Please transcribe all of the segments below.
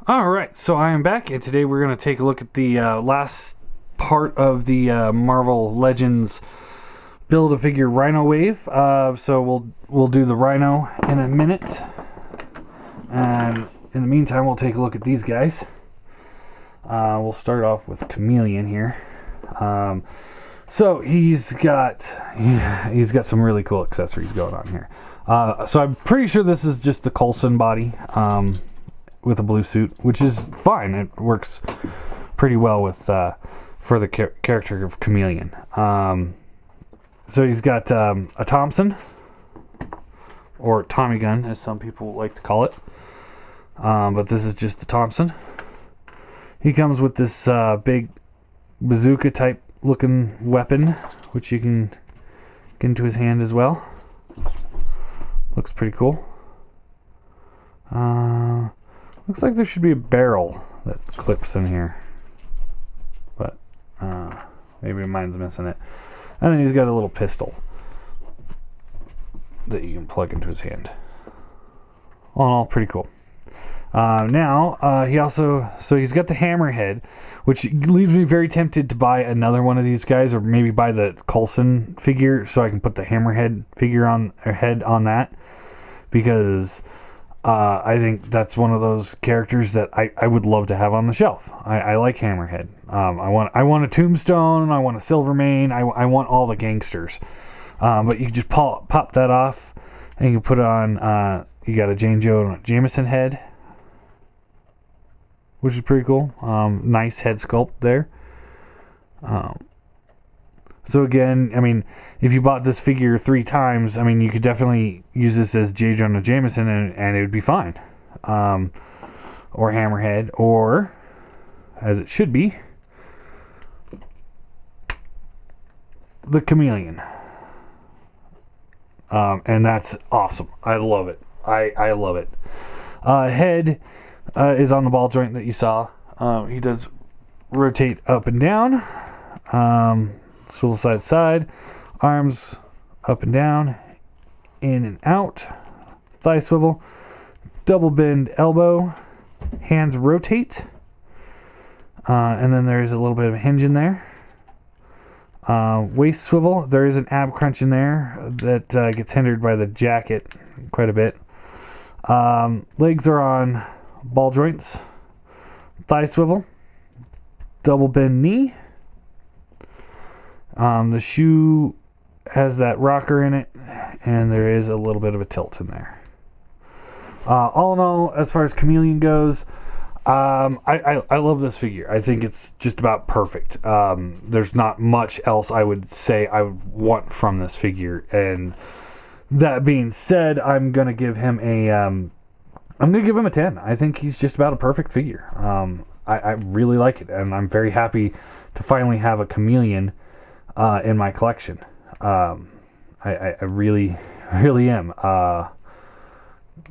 All right, so I am back, and today we're going to take a look at the last part of the Marvel Legends Build-A-Figure Rhino wave. So we'll do the Rhino in a minute, and in the meantime, we'll take a look at these guys. We'll start off with Chameleon here. So he's got some really cool accessories going on here. So I'm pretty sure this is just the Coulson body. With a blue suit, which is fine. It works pretty well with for the character of Chameleon. So he's got a Thompson, or Tommy gun, as some people like to call it. But this is just the Thompson. He comes with this big bazooka type looking weapon, which you can get into his hand as well. Looks pretty cool. Looks like there should be a barrel that clips in here, but maybe mine's missing it. And then he's got a little pistol that you can plug into his hand. All in all, pretty cool. He's got the hammerhead, which leaves me very tempted to buy another one of these guys, or maybe buy the Coulson figure so I can put the hammerhead figure on or head on that, because I think that's one of those characters that I would love to have on the shelf. I like Hammerhead. I want a Tombstone. I want a Silvermane. I want all the gangsters. But you can just pop that off, and you can put it on. You got a Jane Joe Jameson head, which is pretty cool. Nice head sculpt there. So again, I mean, if you bought this figure 3 times, I mean, you could definitely use this as J. Jonah Jameson and it would be fine. Or Hammerhead, or, as it should be, the Chameleon. And that's awesome. I love it. I love it. Head is on the ball joint that you saw. He does rotate up and down. Swivel side to side, arms up and down, in and out, thigh swivel, double bend elbow, hands rotate, and then there's a little bit of a hinge in there. Waist swivel, there is an ab crunch in there that gets hindered by the jacket quite a bit. Legs are on ball joints, thigh swivel, double bend knee. The shoe has that rocker in it, and there is a little bit of a tilt in there. All in all, as far as Chameleon goes, I love this figure. I think it's just about perfect. There's not much else I would say I would want from this figure. And that being said, I'm gonna give him a 10. I think he's just about a perfect figure. I really like it, and I'm very happy to finally have a Chameleon in my collection. I really am.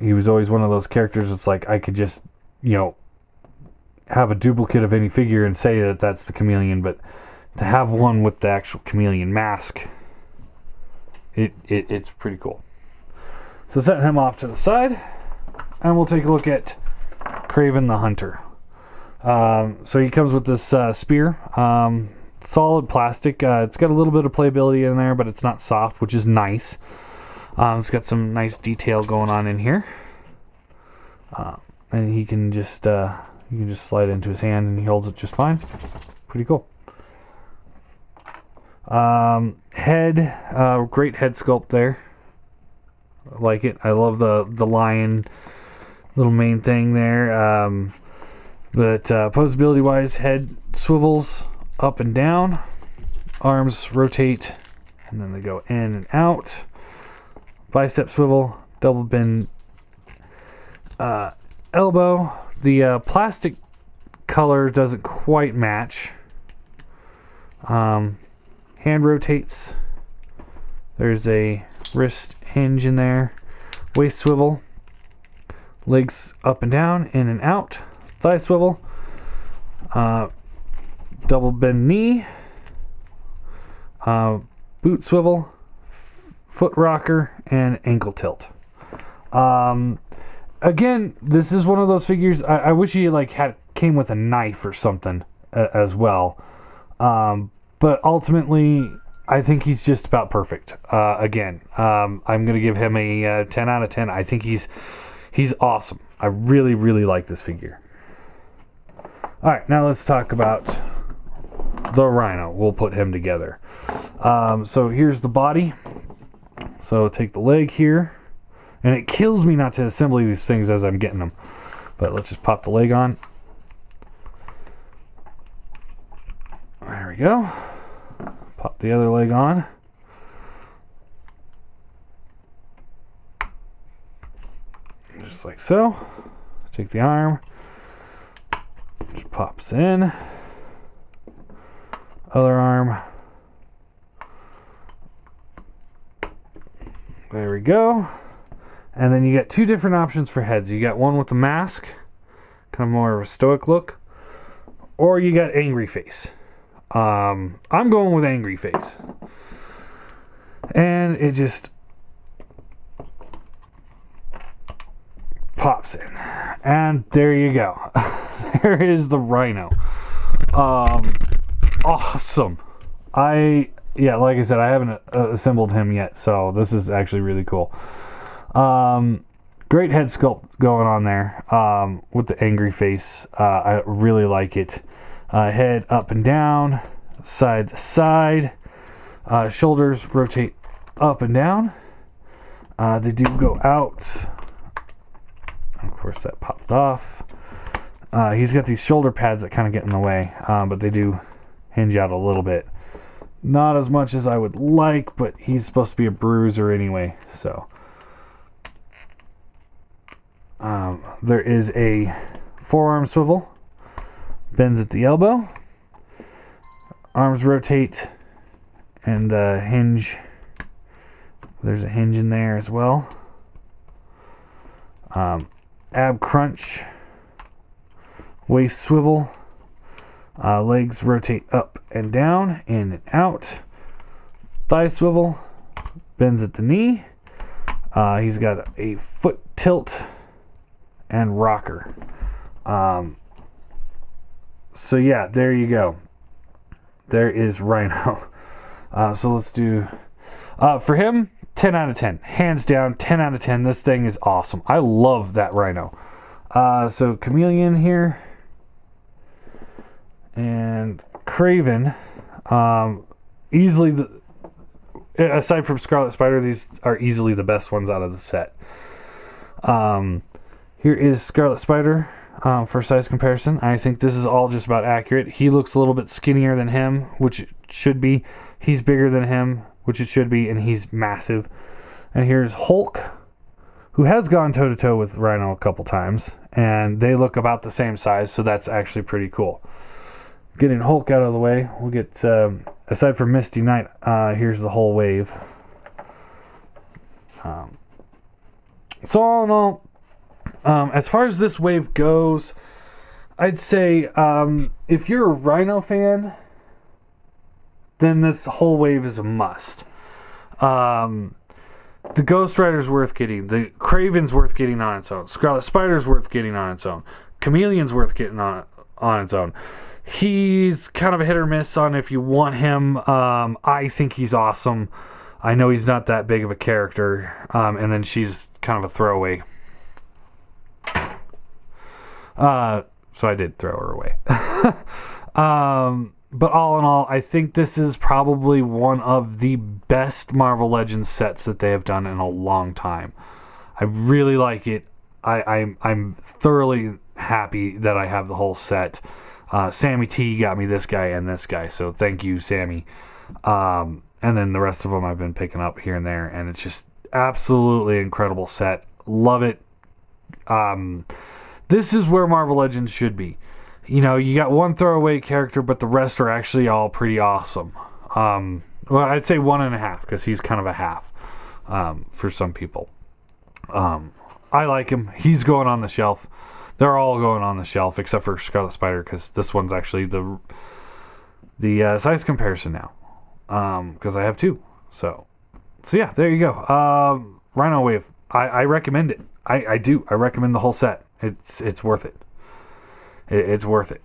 He was always one of those characters. It's like I could just, have a duplicate of any figure and say that that's the Chameleon, but to have one with the actual Chameleon mask, it's pretty cool. So setting him off to the side, and we'll take a look at Kraven the Hunter. So he comes with this spear. Solid plastic. It's got a little bit of playability in there, but it's not soft, which is nice. It's got some nice detail going on in here, and he can just slide into his hand, and he holds it just fine. Pretty cool. Head, great head sculpt there. I like it. I love the lion little main thing there. But posability wise, head swivels up and down, arms rotate, and then they go in and out. Bicep swivel, double bend elbow. The plastic color doesn't quite match. Hand rotates. There's a wrist hinge in there. Waist swivel. Legs up and down, in and out. Thigh swivel. Double bend knee, boot swivel, foot rocker, and ankle tilt. again, this is one of those figures. I wish he like came with a knife or something as well. But ultimately, I think he's just about perfect. Again, I'm gonna give him a 10 out of 10. I think he's awesome. I really, really like this figure. All right, now let's talk about the Rhino. We'll put him together. So here's the body. So take the leg here. And it kills me not to assemble these things as I'm getting them. But let's just pop the leg on. There we go. Pop the other leg on. Just like so. Take the arm. Just pops in. Other arm. There we go. And then you get two different options for heads. You got one with the mask, kind of more of a stoic look, or you got angry face. I'm going with angry face. And it just pops in. And there you go. There is the Rhino. Awesome. Like I said, I haven't assembled him yet, so this is actually really cool. Great head sculpt going on there with the angry face. I really like it. Head up and down, side to side. Shoulders rotate up and down. They do go out. Of course, that popped off. He's got these shoulder pads that kind of get in the way, but they do hinge out a little bit. Not as much as I would like, but he's supposed to be a bruiser anyway, so. There is a forearm swivel. Bends at the elbow. Arms rotate and hinge. There's a hinge in there as well. Ab crunch. Waist swivel. Legs rotate up and down, in and out. Thigh swivel. Bends at the knee. He's got a foot tilt and rocker. So yeah, there you go. There is Rhino. So let's do for him, 10 out of 10. Hands down, 10 out of 10. This thing is awesome. I love that Rhino. So Chameleon here and Kraven, easily aside from Scarlet Spider, these are easily the best ones out of the set. Here is Scarlet Spider for size comparison. I think this is all just about accurate. He looks a little bit skinnier than him, which it should be. He's bigger than him, which it should be, and he's massive. And here's Hulk, who has gone toe-to-toe with Rhino a couple times, and they look about the same size, so that's actually pretty cool. Getting Hulk out of the way, we'll get, aside from Misty Knight, here's the whole wave. So all in all, as far as this wave goes, I'd say if you're a Rhino fan, then this whole wave is a must. The Ghost Rider's worth getting. The Kraven's worth getting on its own. Scarlet Spider's worth getting on its own. Chameleon's worth getting on its own. He's kind of a hit or miss on if you want him. I think he's awesome. I know he's not that big of a character. And then she's kind of a throwaway. So I did throw her away. But all in all, I think this is probably one of the best Marvel Legends sets that they have done in a long time. I really like it. I'm thoroughly happy that I have the whole set. Sammy T got me this guy and this guy, so thank you, Sammy. And then the rest of them I've been picking up here and there, and it's just absolutely incredible set. Love it. This is where Marvel Legends should be. You know, you got one throwaway character, but the rest are actually all pretty awesome. Well, I'd say 1.5, because he's kind of a half for some people. I like him. He's going on the shelf. They're all going on the shelf, except for Scarlet Spider, because this one's actually the size comparison now. Because I have two. So yeah, there you go. Rhino Wave. I recommend it. I do. I recommend the whole set. It's worth it. It's worth it.